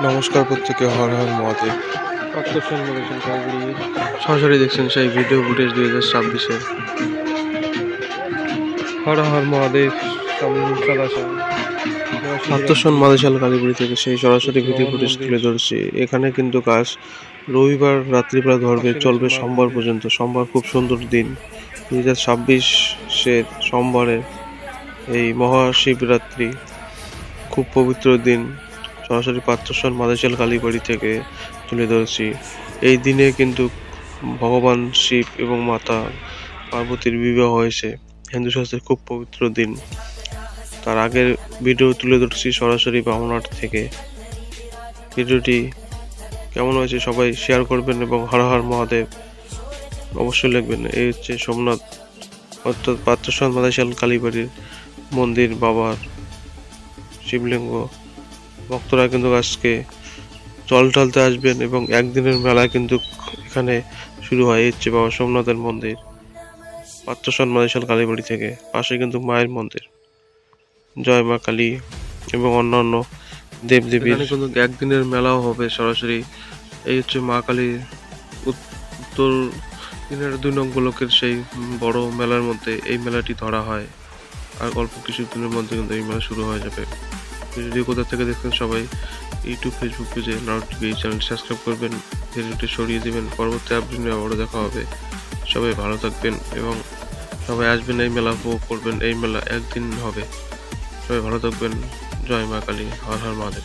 নমস্কার প্রত্যেকে, হর হর মহাদেব। আকর্ষণ করেছেন কাজগুলি। সরাসরি দেখছেন সেই ভিডিও ফুটেজ 2026-এর। হর হর মহাদেব। সদাশা আত্মসন মাদেশাল কালীবাড়ি থেকে সেই সরাসরি ভিডিও ফুটেজ মন্দির। তুলে ধরছি। এখানে কিন্তু কাজ রবিবার রাত্রিবেলা ধরবে, পাশে চলবে রয়েছে মা সোমবার মন্দির। পর্যন্ত। সোমবার খুব সুন্দর দিন, 2026-এর সোমবারে এই মহাশিবরাত্রি, খুব পবিত্র দিন। সরাসরি পাত্রসন মাদেশাল কালীবাড়ি থেকে তুলে ধরছি। এই দিনে কিন্তু ভগবান শিব এবং মাতা পার্বতীর বিবাহ হয়েছে। হিন্দু শাস্ত্রের খুব পবিত্র দিন। তার আগের ভিডিও তুলে ধরছি সরাসরি বামুনহাট থেকে। ভিডিওটি কেমন হয়েছে সবাই শেয়ার করবেন এবং হর হর মহাদেব অবশ্যই লিখবেন। এই হচ্ছে সোমনাথ অর্থাৎ পাত্রসন মাদেশাল কালীবাড়ির মন্দির, বাবার শিবলিঙ্গ। ভক্তরা কিন্তু আজকে জল ঢালতে আসবেন এবং একদিনের মেলা কিন্তু এখানে শুরু হয়। এই হচ্ছে বাবা সোমনাথের মন্দির, পাত্রসন মাদেশাল কালীবাড়ি থেকে। পাশে কিন্তু মায়ের মন্দির, জয় মা কালী এবং অন্যান্য দেবদেবীর। এখানে কিন্তু একদিনের মেলাও হবে সরাসরি। এই হচ্ছে মা কালীর উত্তর দিনের 2 নং ব্লকের সেই বড় মেলার মধ্যে এই মেলাটি ধরা হয়। আর অল্প কিছু দিনের মধ্যে কিন্তু এই মেলা শুরু হয়ে যাবে। ভিডিও কোথা থেকে দেখছেন সবাই ইউটিউব, ফেসবুক পেজে নারদ টিভি এই চ্যানেলটি সাবস্ক্রাইব করবেন, ভিডিওটি সরিয়ে দিবেন। পরবর্তী আপডেট নিয়ে আবারও দেখা হবে। সবাই ভালো থাকবেন এবং সবাই আসবেন, এই মেলা উপভোগ করবেন। এই মেলা একদিন হবে। সবাই ভালো থাকবেন। জয় মা কালী, হর হর মহাদেব।